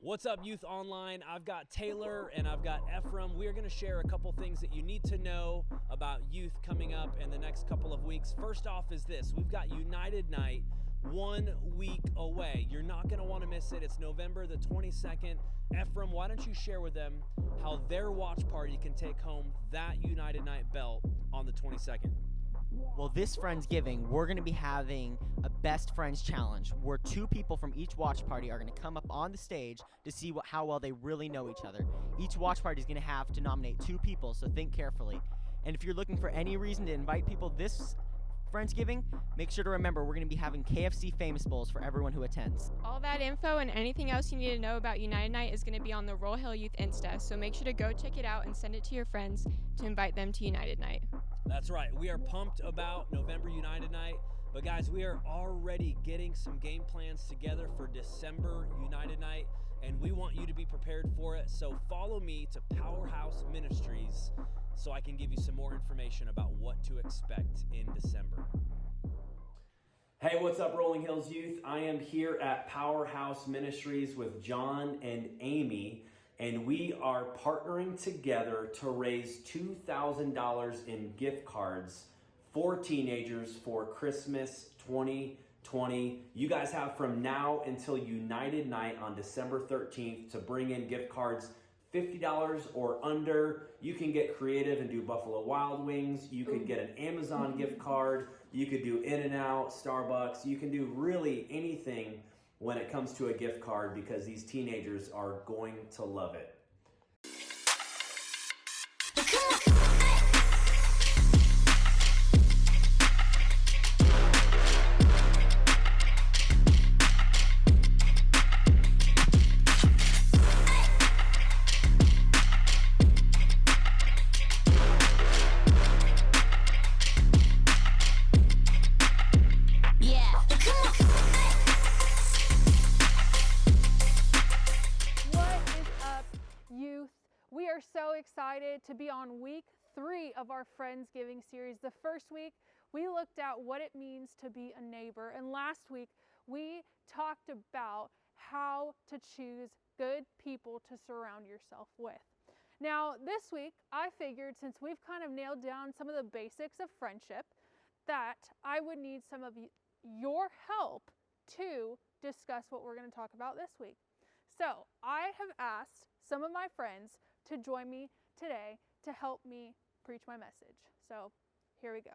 What's up, Youth Online? I've got Taylor and I've got Ephraim. We are going to share a couple things that you need to know about youth coming up in the next couple of weeks. First off is this. We've got United Night 1 week away. You're not going to want to miss it. It's November the 22nd. Ephraim, why don't you share with them how their watch party can take home that United Night belt on the 22nd? Well, this Friendsgiving, we're going to be having a Best Friends Challenge where two people from each watch party are going to come up on the stage to see how well they really know each other. Each watch party is going to have to nominate two people, so think carefully. And if you're looking for any reason to invite people this Friendsgiving, make sure to remember we're going to be having KFC Famous Bowls for everyone who attends. All that info and anything else you need to know about United Night is going to be on the Royal Hill Youth Insta, so make sure to go check it out and send it to your friends to invite them to United Night. That's right. We are pumped about November United Night, but guys, we are already getting some game plans together for December United Night, and we want you to be prepared for it. So follow me to Powerhouse Ministries so I can give you some more information about what to expect in December. Hey, what's up, Rolling Hills Youth? I am here at Powerhouse Ministries with John and Amy, and we are partnering together to raise $2,000 in gift cards for teenagers for Christmas 2020. You guys have from now until United Night on December 13th to bring in gift cards $50 or under. You can get creative and do Buffalo Wild Wings. You could get an Amazon gift card. You could do In-N-Out, Starbucks. You can do really anything when it comes to a gift card because these teenagers are going to love it. We are so excited to be on week 3 of our Friendsgiving series. The first week, we looked at what it means to be a neighbor. And last week, we talked about how to choose good people to surround yourself with. Now, this week, I figured since we've kind of nailed down some of the basics of friendship, that I would need some of your help to discuss what we're going to talk about this week. So I have asked some of my friends to join me today to help me preach my message. So here we go.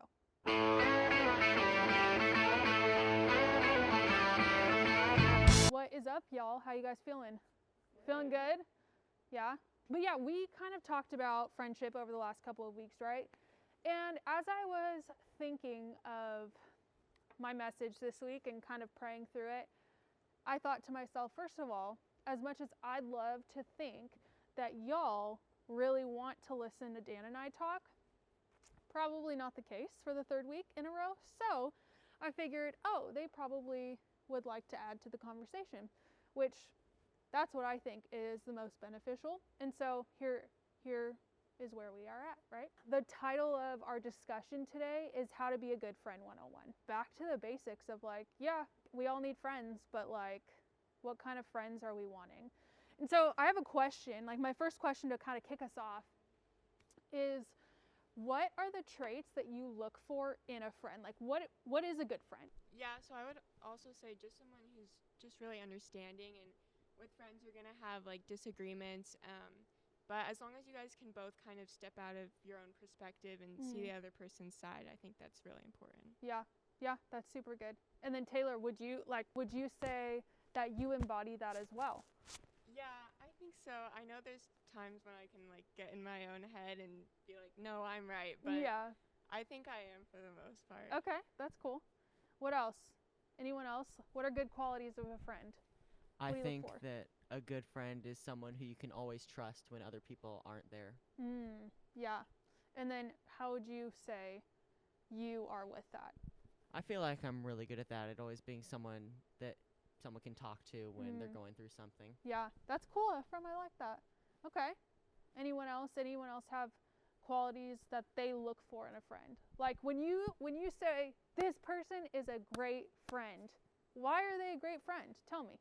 What is up, y'all? How you guys feeling? Feeling good? Yeah? But yeah, we kind of talked about friendship over the last couple of weeks, right? And as I was thinking of my message this week and kind of praying through it, I thought to myself, first of all, as much as I'd love to think that y'all really want to listen to Dan and I talk, probably not the case for the third week in a row. So I figured, they probably would like to add to the conversation, which that's what I think is the most beneficial. And so here is where we are at, right? The title of our discussion today is How to Be a Good Friend 101. Back to the basics of we all need friends, but what kind of friends are we wanting? And so I have a question, my first question to kind of kick us off is, what are the traits that you look for in a friend? What is a good friend? Yeah, so I would also say just someone who's just really understanding, and with friends you're going to have disagreements, but as long as you guys can both kind of step out of your own perspective and see the other person's side, I think that's really important. Yeah, that's super good. And then Taylor, would you say that you embody that as well? Yeah, I think so. I know there's times when I can get in my own head and be like, no, I'm right, but yeah, I think I am for the most part. Okay, that's cool. What else? Anyone else? What are good qualities of a friend? I think that a good friend is someone who you can always trust when other people aren't there. Yeah. And then how would you say you are with that? I feel like I'm really good at that, at always being someone that someone can talk to when they're going through something. Yeah, that's cool, Ephraim. I like that. Okay. Anyone else have qualities that they look for in a friend? When you say this person is a great friend, why are they a great friend? Tell me.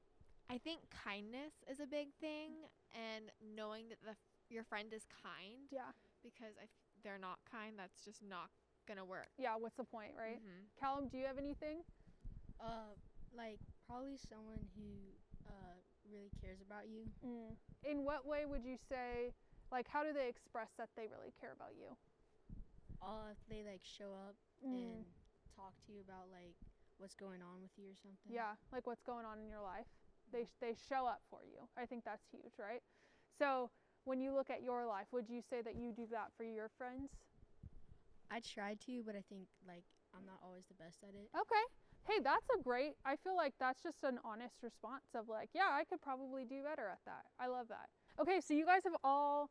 I think kindness is a big thing, and knowing that your friend is kind. Yeah. Because if they're not kind, that's just not gonna work. Yeah, what's the point, right? Mm-hmm. Callum, do you have anything? Like probably someone who really cares about you. In what way would you say, like, how do they express that they really care about you? If they like show up and talk to you about like what's going on with you or something. Yeah, like what's going on in your life. They show up for you. I think that's huge, right? So when you look at your life, would you say that you do that for your friends? I try to, but I think like I'm not always the best at it. Okay. Hey, I feel like that's just an honest response of like, yeah, I could probably do better at that. I love that. Okay, so you guys have all,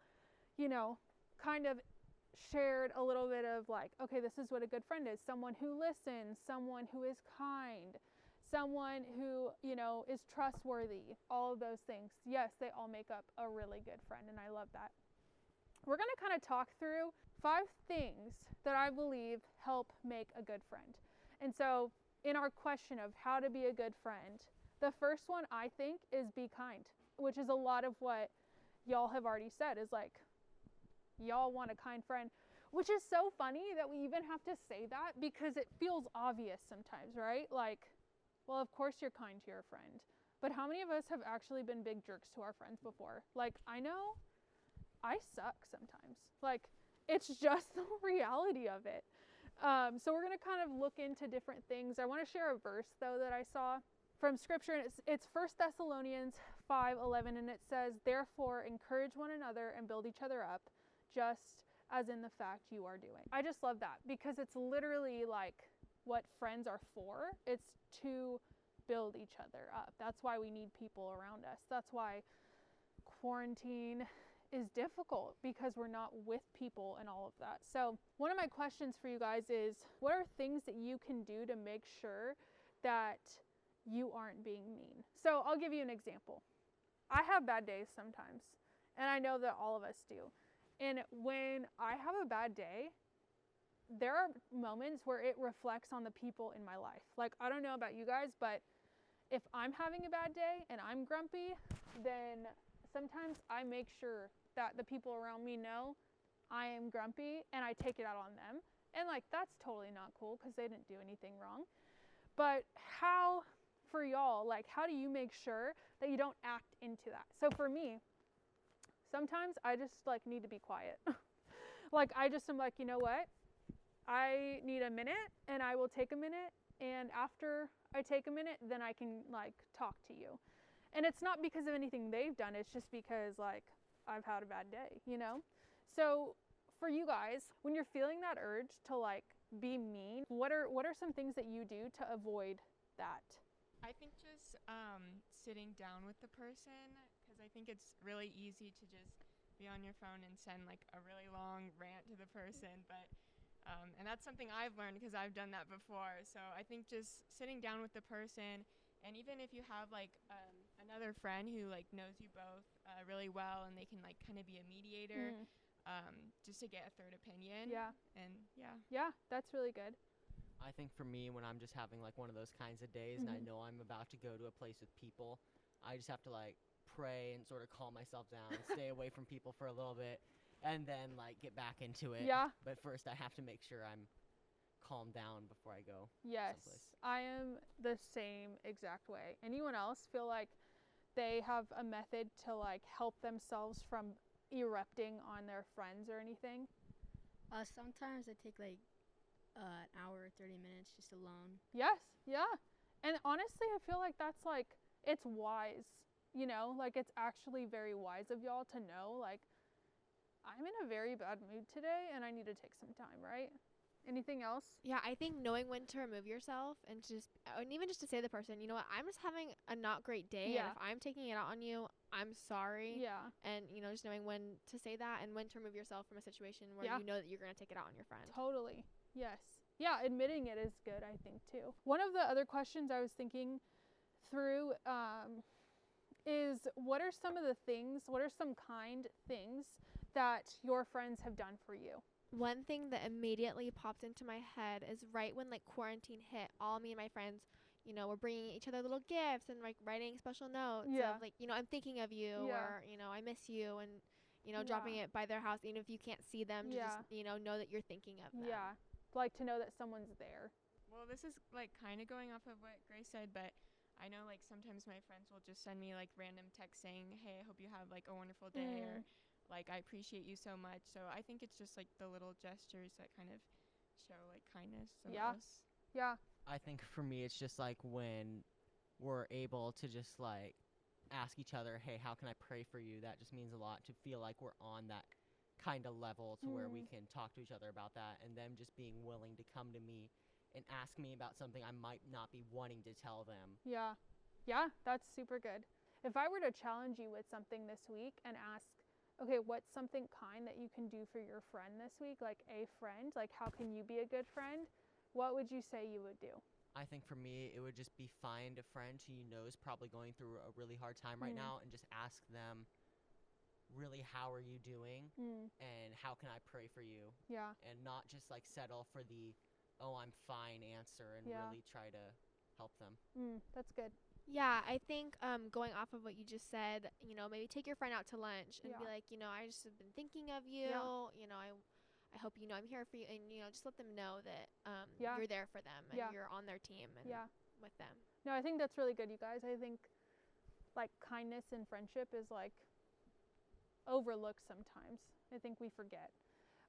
kind of shared a little bit of like, okay, this is what a good friend is. Someone who listens, someone who is kind, someone who, is trustworthy, all of those things. Yes, they all make up a really good friend, and I love that. We're going to kind of talk through 5 things that I believe help make a good friend. And so in our question of how to be a good friend, the first one I think is be kind, which is a lot of what y'all have already said is like, y'all want a kind friend, which is so funny that we even have to say that because it feels obvious sometimes, right? Like, well, of course you're kind to your friend, but how many of us have actually been big jerks to our friends before? Like, I know I suck sometimes. Like, it's just the reality of it. So we're going to kind of look into different things. I want to share a verse, though, that I saw from Scripture. And it's 1 Thessalonians 5:11, and it says, "Therefore, encourage one another and build each other up, just as in the fact you are doing." I just love that because it's literally like what friends are for. It's to build each other up. That's why we need people around us. That's why quarantine is difficult, because we're not with people and all of that. So one of my questions for you guys is, what are things that you can do to make sure that you aren't being mean? So I'll give you an example. I have bad days sometimes, and I know that all of us do. And when I have a bad day, there are moments where it reflects on the people in my life. Like, I don't know about you guys, but if I'm having a bad day and I'm grumpy, then sometimes I make sure that the people around me know I am grumpy and I take it out on them. And like, that's totally not cool because they didn't do anything wrong. But how, for y'all, like, how do you make sure that you don't act into that? So for me, sometimes I just like need to be quiet. Like, I just am like, you know what? I need a minute, and I will take a minute. And after I take a minute, then I can like talk to you. And it's not because of anything they've done. It's just because like I've had a bad day, So for you guys, when you're feeling that urge to like be mean, what are some things that you do to avoid that? I think just sitting down with the person, because I think it's really easy to just be on your phone and send like a really long rant to the person, but and that's something I've learned because I've done that before. So I think just sitting down with the person, and even if you have like another friend who like knows you both really well, and they can like kind of be a mediator, just to get a third opinion. Yeah. And Yeah, that's really good. I think for me, when I'm just having like one of those kinds of days and I know I'm about to go to a place with people, I just have to like pray and sort of calm myself down, stay away from people for a little bit, and then like get back into it. Yeah. But first I have to make sure I'm calmed down before I go Yes, someplace. I am the same exact way. Anyone else feel like they have a method to like help themselves from erupting on their friends or anything? Sometimes I take like an hour or 30 minutes just alone. Yes, yeah. And honestly, I feel like that's like, it's wise, like it's actually very wise of y'all to know, like, I'm in a very bad mood today and I need to take some time, right? Anything else? Yeah, I think knowing when to remove yourself and even just to say to the person, you know what, I'm just having a not great day. Yeah. And if I'm taking it out on you, I'm sorry. Yeah. And, just knowing when to say that and when to remove yourself from a situation where Yeah. you know that you're going to take it out on your friend. Totally. Yes. Yeah, admitting it is good, I think, too. One of the other questions I was thinking through is, what are some kind things that your friends have done for you? One thing that immediately popped into my head is right when like quarantine hit, all me and my friends, you know, we're bringing each other little gifts and like writing special notes Yeah. of like, you know, I'm thinking of you, Yeah. or, you know, I miss you, and, you know, Yeah. dropping it by their house, even if you can't see them, to Yeah. just, you know that you're thinking of them. Yeah. Like to know that someone's there. Well, this is like kind of going off of what Grace said, but I know like sometimes my friends will just send me like random texts saying, "Hey, I hope you have like a wonderful day," or like, "I appreciate you so much." So I think it's just like the little gestures that kind of show like kindness the Yeah. most. Yeah. I think for me, it's just like when we're able to just like ask each other, hey, how can I pray for you? That just means a lot, to feel like we're on that kind of level to where we can talk to each other about that, and them just being willing to come to me and ask me about something I might not be wanting to tell them. Yeah. Yeah, that's super good. If I were to challenge you with something this week and ask, okay, what's something kind that you can do for your friend this week? Like a friend, like how can you be a good friend? What would you say you would do? I think for me, it would just be find a friend who you know is probably going through a really hard time right now, and just ask them, really, how are you doing? And how can I pray for you? Yeah. And not just like settle for the, oh, I'm fine answer, and Yeah. really try to help them. That's good. Yeah, I think going off of what you just said, you know, maybe take your friend out to lunch and be Yeah. like, you know, I just have been thinking of you. Yeah. You know, I hope you know I'm here for you, and you know, just let them know that Yeah. you're there for them and Yeah. you're on their team and Yeah. with them. No, I think that's really good, you guys. I think like kindness and friendship is like overlooked sometimes. I think we forget.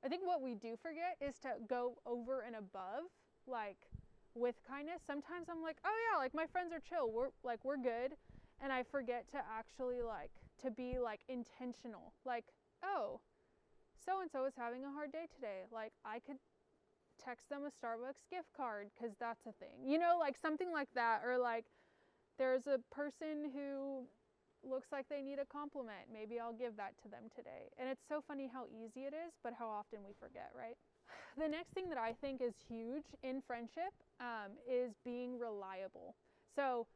I think what we do forget is to go over and above, like with kindness. Sometimes I'm like, oh yeah, like my friends are chill. We're good. And I forget to actually like to be like intentional. Like, oh, so and so is having a hard day today. Like I could text them a Starbucks gift card because that's a thing. You know, like something like that. Or like there's a person who looks like they need a compliment. Maybe I'll give that to them today. And it's so funny how easy it is, but how often we forget, right? The next thing that I think is huge in friendship is being reliable. So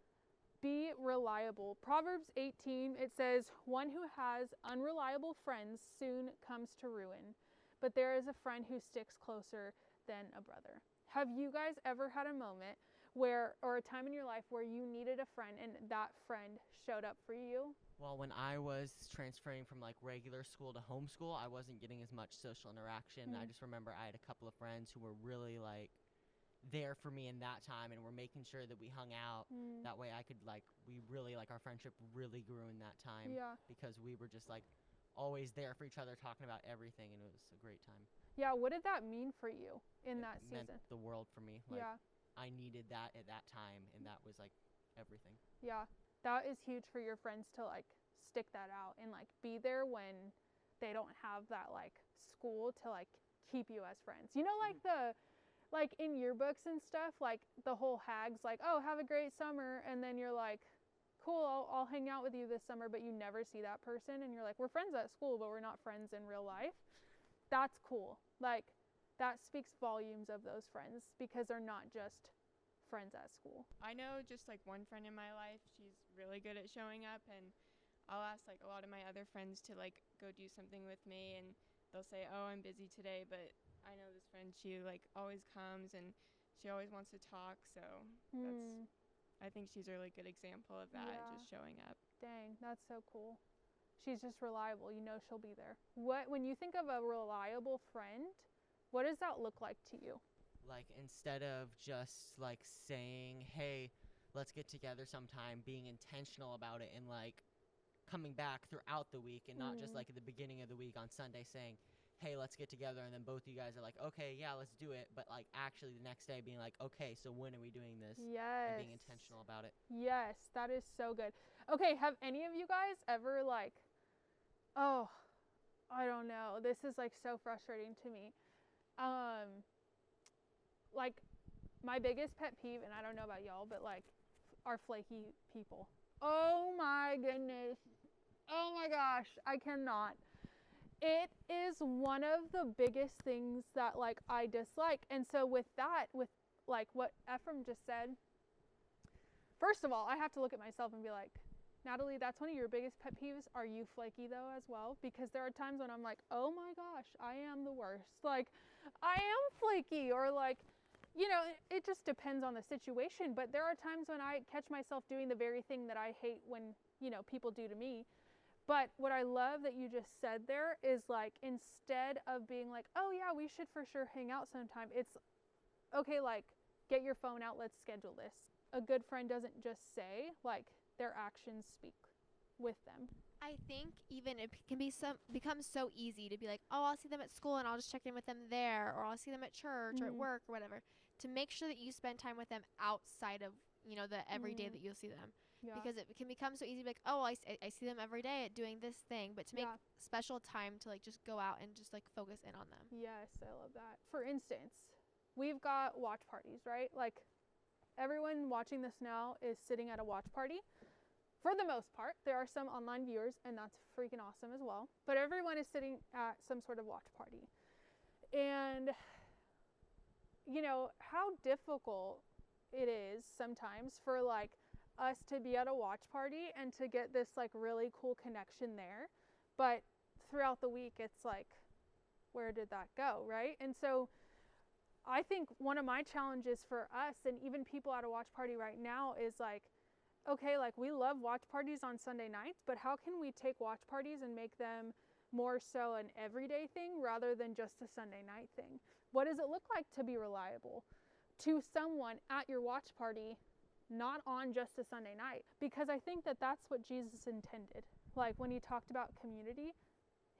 be reliable. Proverbs 18, it says, one who has unreliable friends soon comes to ruin, but there is a friend who sticks closer than a brother. Have you guys ever had a moment where, or a time in your life where you needed a friend and that friend showed up for you? Well, when I was transferring from like regular school to homeschool, I wasn't getting as much social interaction. I just remember I had a couple of friends who were really like there for me in that time, and were making sure that we hung out. That way I could like, we really like, our friendship really grew in that time. Yeah. Because we were just like always there for each other, talking about everything, and it was a great time. Yeah, what did that mean for you in that It meant season? the world for me. Like, Yeah. I needed that at that time, and that was like everything. Yeah, that is huge for your friends to like stick that out and like be there when they don't have that like school to like keep you as friends. You know, like the like in yearbooks and stuff, like the whole hags like, oh, have a great summer, and then you're like, cool, I'll hang out with you this summer, but you never see that person, and you're like, we're friends at school, but we're not friends in real life. That's cool. Like that speaks volumes of those friends because they're not just friends at school. I know just like one friend in my life, she's really good at showing up, and I'll ask like a lot of my other friends to like go do something with me, and they'll say, oh, I'm busy today, but I know this friend, she like always comes and she always wants to talk, so I think she's a really good example of that. Yeah. Just showing up. Dang, that's so cool. She's just reliable. You know she'll be there. When you think of a reliable friend, what does that look like to you? Like, instead of just like saying, hey, let's get together sometime, being intentional about it, and like coming back throughout the week, and not just like at the beginning of the week on Sunday saying, hey, let's get together, and then both of you guys are like, okay, yeah, let's do it, but like actually the next day being like, okay, so when are we doing this? Yes. And being intentional about it. Yes, that is so good. Okay, have any of you guys ever like, oh, I don't know, this is like so frustrating to me. Like my biggest pet peeve, and I don't know about y'all, but like are flaky people. Oh my goodness. Oh my gosh, I cannot. It is one of the biggest things that like I dislike. And so with that, with like what Ephraim just said, first of all, I have to look at myself and be like, Natalie, that's one of your biggest pet peeves. Are you flaky though as well? Because there are times when I'm like, oh my gosh, I am the worst. Like, I am flaky, or like, you know, it just depends on the situation. But there are times when I catch myself doing the very thing that I hate when, you know, people do to me. But what I love that you just said there is like, instead of being like, oh yeah, we should for sure hang out sometime, it's okay, like, get your phone out, let's schedule this. A good friend doesn't just say, like, their actions speak with them. I think even it can be becomes so easy to be like, oh, I'll see them at school and I'll just check in with them there, or I'll see them at church or at work or whatever. To make sure that you spend time with them outside of, you know, the everyday that you'll see them. Yeah. Because it can become so easy to be like, oh, I see them every day at doing this thing, but to make special time to like just go out and just like focus in on them. Yes, I love that. For instance, we've got watch parties, right? Like, everyone watching this now is sitting at a watch party. For the most part, there are some online viewers, and that's freaking awesome as well. But everyone is sitting at some sort of watch party. And, you know, how difficult it is sometimes for like us to be at a watch party and to get this like really cool connection there. But throughout the week, it's like, where did that go, right? And so I think one of my challenges for us, and even people at a watch party right now, is like, okay, like, we love watch parties on Sunday nights, but how can we take watch parties and make them more so an everyday thing rather than just a Sunday night thing? What does it look like to be reliable to someone at your watch party, not on just a Sunday night? Because I think that that's what Jesus intended. Like, when he talked about community,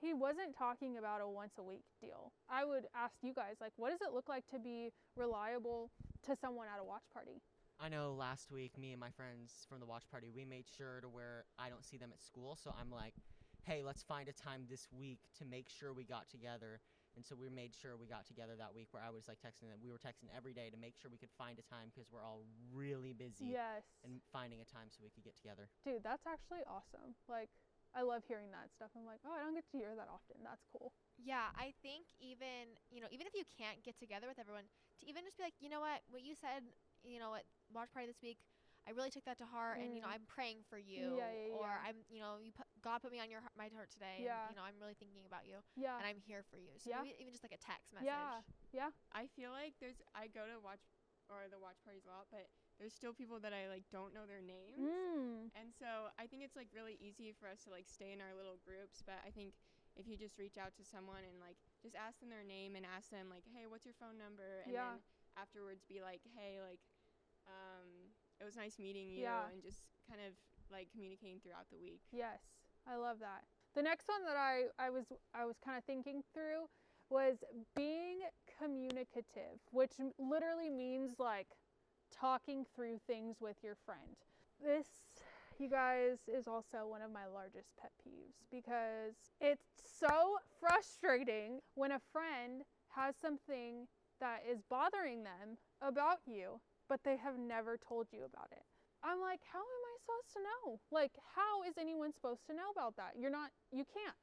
he wasn't talking about a once a week deal. I would ask you guys, like, what does it look like to be reliable to someone at a watch party? I know last week, me and my friends from the watch party, we made sure to where I don't see them at school. So I'm like, hey, let's find a time this week to make sure we got together. And so we made sure we got together that week, where I was like texting them. We were texting every day to make sure we could find a time, because we're all really busy. Yes. And finding a time so we could get together. Dude, that's actually awesome. Like, I love hearing that stuff. I'm like, oh, I don't get to hear that often. That's cool. Yeah, I think even, you know, even if you can't get together with everyone, to even just be like, you know what you said, you know, at watch party this week, I really took that to heart, and, you know, I'm praying for you. Or I'm, you know, God put me on my heart today, and, you know, I'm really thinking about you. And I'm here for you. So maybe even just like a text message. Yeah. I feel like I go to the watch parties a lot, but there's still people that I like don't know their names. And so I think it's like really easy for us to like stay in our little groups, but I think if you just reach out to someone and like just ask them their name and ask them like, hey, what's your phone number? And then afterwards be like, hey, like, it was nice meeting you, and just kind of like communicating throughout the week. Yes, I love that. The next one that I was kind of thinking through was being communicative, which literally means like talking through things with your friend. This, you guys, is also one of my largest pet peeves, because it's so frustrating when a friend has something that is bothering them about you, but they have never told you about it. I'm like, how am I supposed to know? Like, how is anyone supposed to know about that? You can't.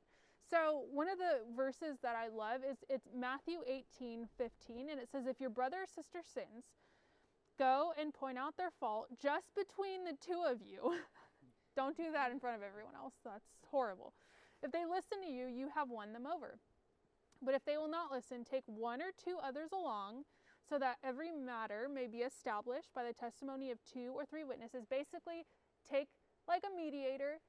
So one of the verses that I love is, it's Matthew 18:15, and it says, if your brother or sister sins, go and point out their fault just between the two of you. Don't do that in front of everyone else. That's horrible. If they listen to you, you have won them over. But if they will not listen, take one or two others along, so that every matter may be established by the testimony of 2 or 3 witnesses. Basically, take like a mediator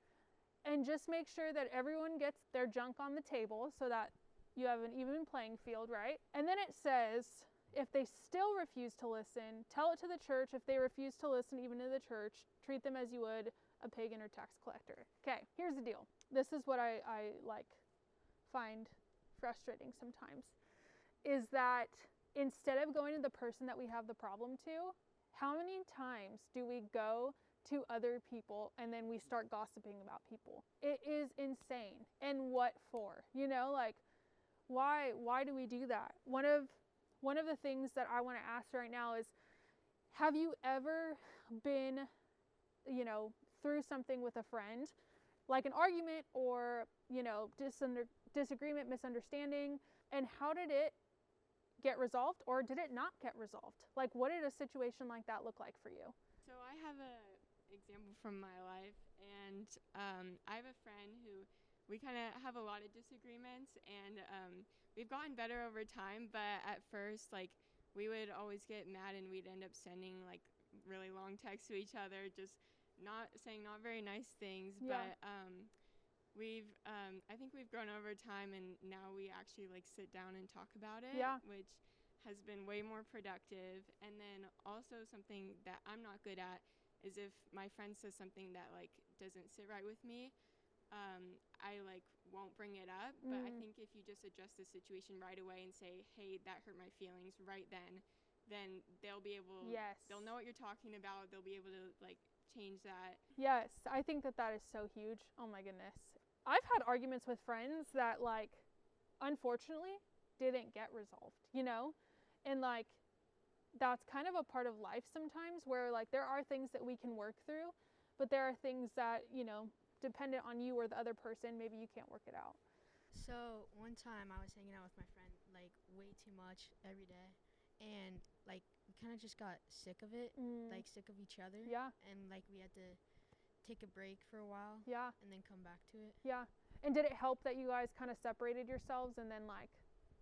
and just make sure that everyone gets their junk on the table, so that you have an even playing field, right? And then it says, if they still refuse to listen, tell it to the church. If they refuse to listen even to the church, treat them as you would a pagan or tax collector. Okay, here's the deal. This is what I like find frustrating sometimes, is that instead of going to the person that we have the problem to, how many times do we go to other people and then we start gossiping about people? It is insane. And what for? You know, like, why do we do that? One of the things that I want to ask right now is, have you ever been, you know, through something with a friend, like an argument or, you know, disagreement, misunderstanding, and how did it get resolved, or did it not get resolved? Like, what did a situation like that look like for you? So I have a example from my life, and I have a friend who we kind of have a lot of disagreements, and we've gotten better over time, but at first, like, we would always get mad and we'd end up sending like really long texts to each other, just not saying not very nice things. But I think we've grown over time, and now we actually like sit down and talk about it, which has been way more productive. And then also something that I'm not good at is if my friend says something that like doesn't sit right with me, I like won't bring it up. But I think if you just address the situation right away and say, hey, that hurt my feelings right then they'll be able, they'll know what you're talking about. They'll be able to like change that. Yes, I think that is so huge. Oh my goodness. I've had arguments with friends that like, unfortunately, didn't get resolved, you know? And like, that's kind of a part of life sometimes, where like there are things that we can work through, but there are things that, you know, dependent on you or the other person, maybe you can't work it out. So one time I was hanging out with my friend like way too much every day, and like we kind of just got sick of it, like sick of each other. Yeah. And like we had to take a break for a while. Yeah. And then come back to it. Yeah. And did it help that you guys kind of separated yourselves and then like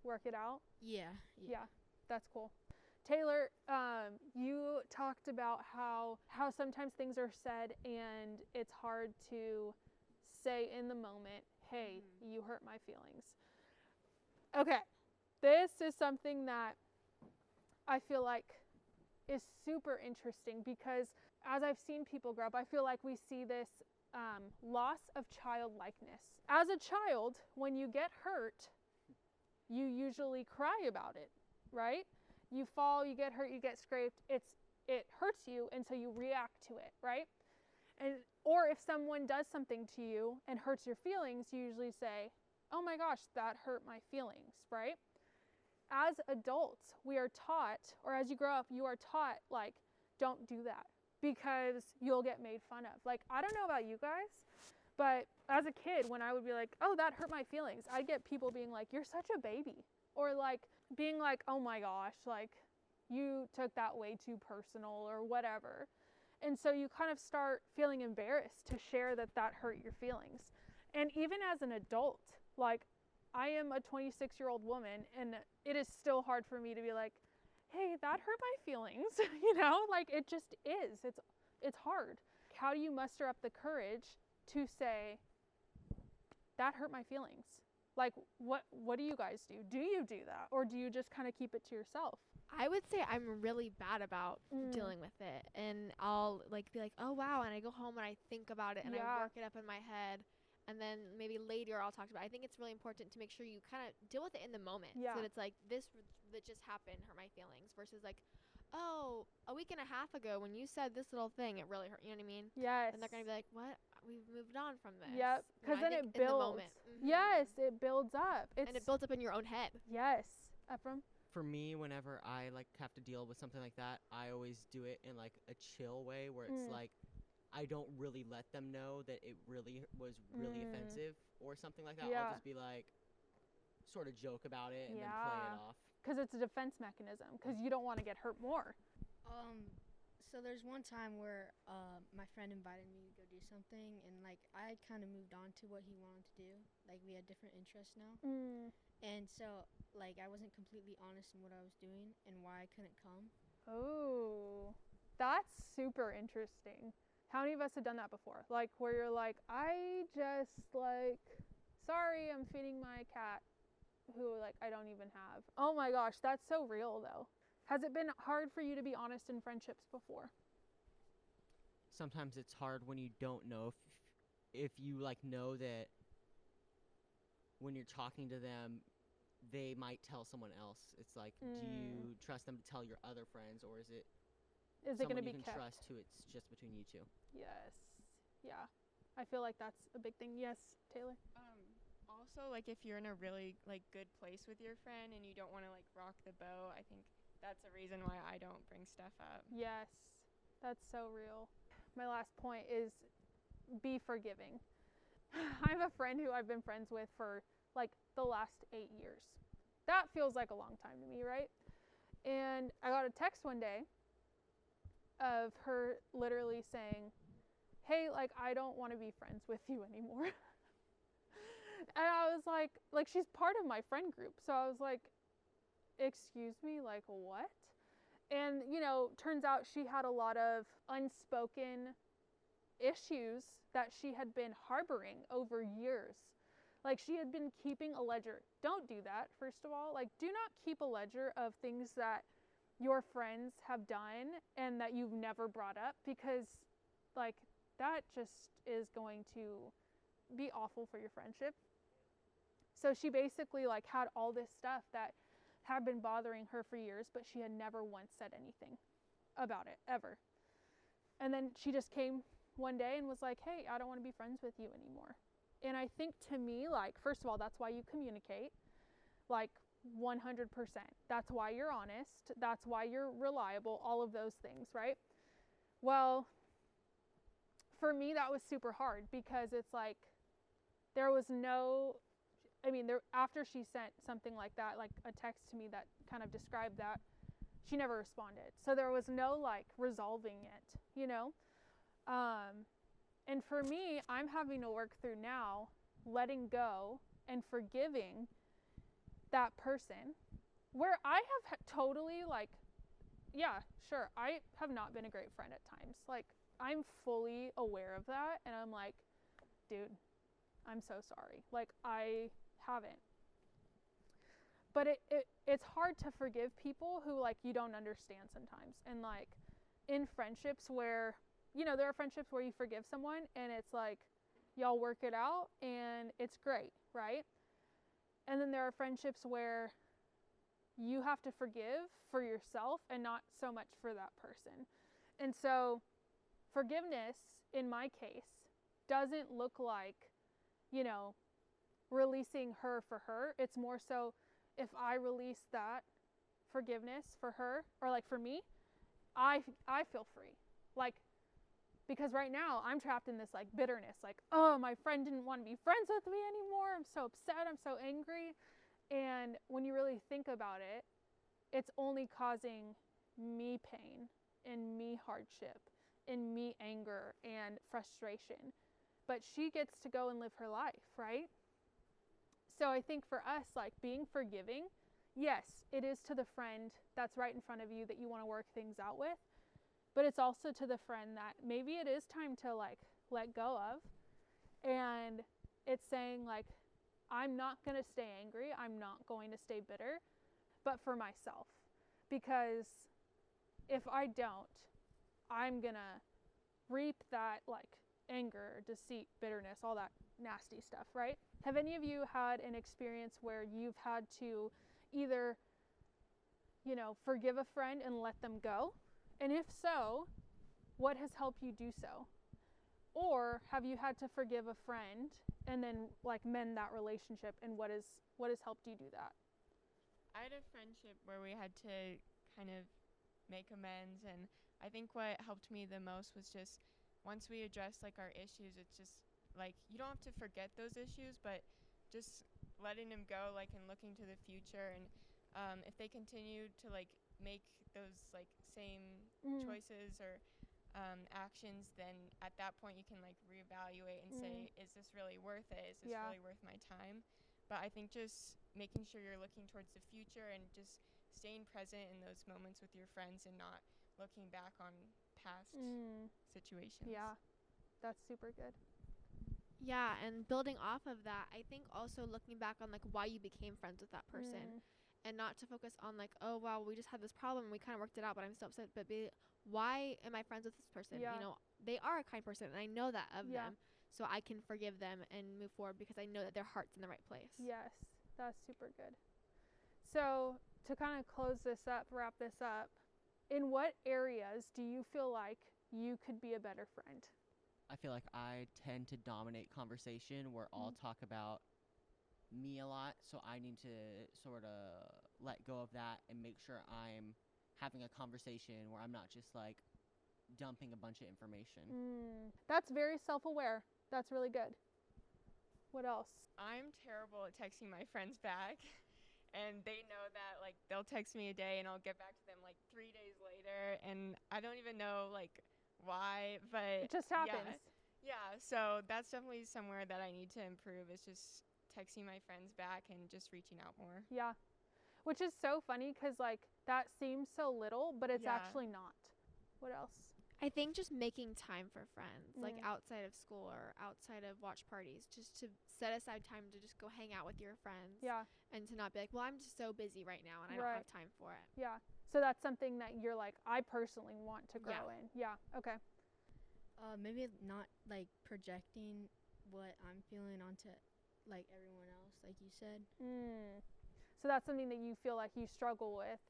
work it out? Yeah. That's cool. Taylor, you talked about how sometimes things are said and it's hard to say in the moment, hey, you hurt my feelings. Okay, this is something that I feel like is super interesting, because as I've seen people grow up, I feel like we see this loss of childlikeness. As a child, when you get hurt, you usually cry about it, right? You fall, you get hurt, you get scraped, it hurts you, and so you react to it, right? Or if someone does something to you and hurts your feelings, you usually say, oh my gosh, that hurt my feelings, right? As adults, we are taught, or as you grow up, you are taught, like, don't do that because you'll get made fun of. Like, I don't know about you guys, but as a kid, when I would be like, oh, that hurt my feelings, I'd get people being like, you're such a baby. Or like being like, oh my gosh, like you took that way too personal or whatever. And so you kind of start feeling embarrassed to share that hurt your feelings. And even as an adult, like I am a 26-year-old woman, and it is still hard for me to be like, hey, that hurt my feelings, you know, like it just is. It's hard. How do you muster up the courage to say, that hurt my feelings? Like, what do you guys do? Do you do that? Or do you just kind of keep it to yourself? I would say I'm really bad about dealing with it. And I'll like be like, oh wow, and I go home and I think about it and I work it up in my head. And then maybe later I'll talk about it. I think it's really important to make sure you kind of deal with it in the moment. So that it's like, this that just happened hurt my feelings, versus like, oh, a week and a half ago when you said this little thing, it really hurt. You know what I mean? Yes. And they're going to be like, what? We've moved on from this. Yep. Because then it builds. In the moment. Yes, it builds up. And it builds up in your own head. Yes. Ephraim? For me, whenever I like have to deal with something like that, I always do it in like a chill way, where it's like, I don't really let them know that it really was really offensive or something like that. I'll just be like, sort of joke about it and then play it off. Because it's a defense mechanism, because you don't want to get hurt more. So there's one time where my friend invited me to go do something, and like I kind of moved on to what he wanted to do. Like we had different interests now. And so like I wasn't completely honest in what I was doing and why I couldn't come. Oh, that's super interesting. How many of us have done that before? Like where you're like, I just like, sorry, I'm feeding my cat who like I don't even have. Oh my gosh, that's so real though. Has it been hard for you to be honest in friendships before? Sometimes it's hard when you don't know if you like know that when you're talking to them, they might tell someone else. It's like, do you trust them to tell your other friends, or is it going to be you can kept? Trust who it's just between you two? Yes. Yeah. I feel like that's a big thing. Yes, Taylor? Also, like if you're in a really like good place with your friend and you don't want to like rock the boat, I think that's a reason why I don't bring stuff up. Yes. That's so real. My last point is be forgiving. I have a friend who I've been friends with for like the last 8 years. That feels like a long time to me, right? And I got a text one day of her literally saying, hey, like I don't want to be friends with you anymore. And I was like she's part of my friend group. So I was like, excuse me, like what? And, you know, turns out she had a lot of unspoken issues that she had been harboring over years. Like, she had been keeping a ledger. Don't do that, first of all. Like, do not keep a ledger of things that your friends have done and that you've never brought up, because, like, that just is going to be awful for your friendship. So she basically, like, had all this stuff that had been bothering her for years, but she had never once said anything about it, ever. And then she just came one day and was like, hey, I don't want to be friends with you anymore. And I think, to me, like, first of all, that's why you communicate, like, 100%. That's why you're honest. That's why you're reliable, all of those things, right? Well, for me, that was super hard, because it's like, there was no, I mean, after she sent something like that, like a text to me that kind of described that, she never responded. So there was no, like, resolving it, you know? And for me, I'm having to work through now letting go and forgiving that person, where I have totally, like, yeah, sure, I have not been a great friend at times. Like, I'm fully aware of that, and I'm like, dude, I'm so sorry. Like, I haven't. But it's hard to forgive people who, like, you don't understand sometimes. And, like, in friendships where, you know, there are friendships where you forgive someone and it's like, y'all work it out and it's great, right? And then there are friendships where you have to forgive for yourself and not so much for that person. And so forgiveness, in my case, doesn't look like, you know, releasing her for her. It's more so, if I release that forgiveness for her, or like for me, I feel free. Like, because right now I'm trapped in this, like, bitterness, like, oh, my friend didn't want to be friends with me anymore. I'm so upset. I'm so angry. And when you really think about it, it's only causing me pain and me hardship and me anger and frustration. But she gets to go and live her life, right? So I think for us, like, being forgiving, yes, it is to the friend that's right in front of you that you want to work things out with, but it's also to the friend that maybe it is time to, like, let go of. And it's saying, like, I'm not going to stay angry. I'm not going to stay bitter, but for myself. Because if I don't, I'm going to reap that, like, anger, deceit, bitterness, all that nasty stuff, right? Have any of you had an experience where you've had to either, you know, forgive a friend and let them go? And if so, what has helped you do so? Or have you had to forgive a friend and then, like, mend that relationship, and what has helped you do that? I had a friendship where we had to kind of make amends, and I think what helped me the most was just, once we addressed, like, our issues, it's just like, you don't have to forget those issues, but just letting them go, like, and looking to the future. And if they continue to, like, make those, like, same choices or actions, then at that point you can, like, reevaluate and say, is this really worth it? Is this really worth my time? But I think just making sure you're looking towards the future and just staying present in those moments with your friends and not looking back on past situations. Yeah, that's super good. Yeah, and building off of that, I think also looking back on, like, why you became friends with that person, and not to focus on, like, oh, wow, we just had this problem, we kind of worked it out, but I'm still upset, but why am I friends with this person? Yeah. You know, they are a kind person, and I know that of them, so I can forgive them and move forward because I know that their heart's in the right place. Yes, that's super good. So to kind of close this up, wrap this up, in what areas do you feel like you could be a better friend? I feel like I tend to dominate conversation where I'll talk about me a lot, so I need to sort of let go of that and make sure I'm having a conversation where I'm not just, like, dumping a bunch of information. That's very self-aware. That's really good. What else? I'm terrible at texting my friends back. And they know that, like, they'll text me a day and I'll get back to them, like, 3 days later. And I don't even know, like, why, but it just happens. Yeah, so that's definitely somewhere that I need to improve, is just texting my friends back and just reaching out more. Yeah. which is so funny because like that seems so little, but it's actually not. What else? I think just making time for friends, like outside of school or outside of watch parties, just to set aside time to just go hang out with your friends. Yeah. And to not be like, well, I'm just so busy right now and I don't have time for it. Yeah. So that's something that you're like, I personally want to grow in. Yeah. Okay. Maybe not like projecting what I'm feeling onto like everyone else, like you said. So that's something that you feel like you struggle with.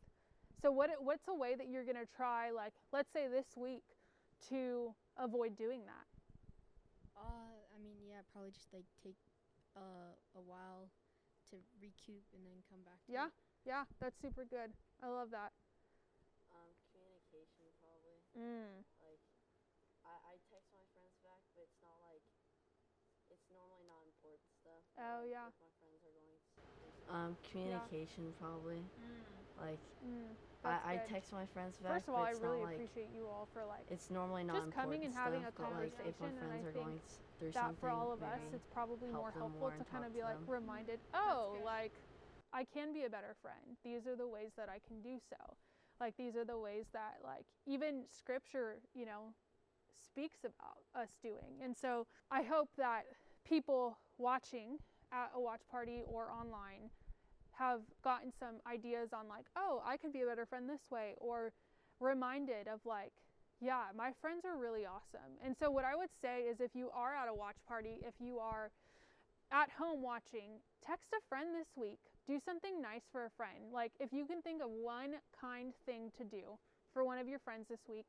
So what's a way that you're going to try, like, let's say this week, to avoid doing that? I mean, yeah, probably just like take a while to recoup and then come back to it. Yeah, that's super good. I love that. Communication probably. Like, I text my friends back, but it's not like, it's normally not important stuff. Oh, like, yeah. If my friends are going to communication probably. Like, I text my friends back. First of all, but I it's really not like, appreciate you all for like it's normally not just coming and having a stuff, but like if my conversation, and I friends are think going through that something, for all of us, maybe it's probably help more them helpful more to and kind of talk be to like them. reminded, like I can be a better friend. These are the ways that I can do so. Like these are the ways that like even scripture, you know, speaks about us doing. And so I hope that people watching at a watch party or online have gotten some ideas on like, oh, I could be a better friend this way, or reminded of like, yeah, my friends are really awesome. And so what I would say is if you are at a watch party, if you are at home watching, text a friend this week. Do something nice for a friend. Like if you can think of one kind thing to do for one of your friends this week,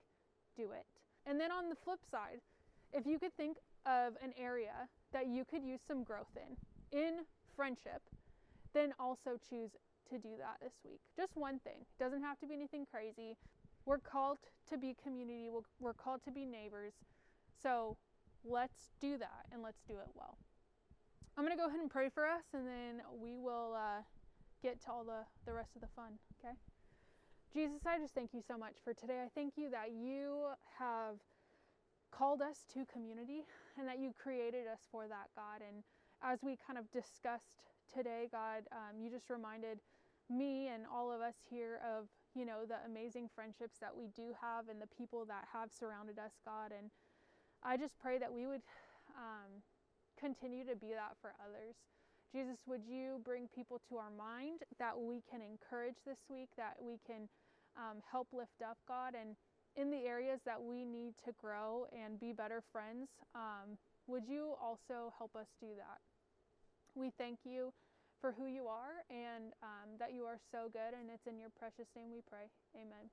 do it. And then on the flip side, if you could think of an area that you could use some growth in friendship, then also choose to do that this week. Just one thing. It doesn't have to be anything crazy. We're called to be community. We're called to be neighbors. So let's do that, and let's do it well. I'm going to go ahead and pray for us, and then we will get to all the rest of the fun, okay? Jesus, I just thank you so much for today. I thank you that you have called us to community and that you created us for that, God. And as we kind of discussed today, God, you just reminded me and all of us here of, you know, the amazing friendships that we do have and the people that have surrounded us, God. And I just pray that we would continue to be that for others. Jesus, would you bring people to our mind that we can encourage this week, that we can help lift up, God, and in the areas that we need to grow and be better friends, would you also help us do that? We thank you for who you are and that you are so good, and it's in your precious name we pray. Amen.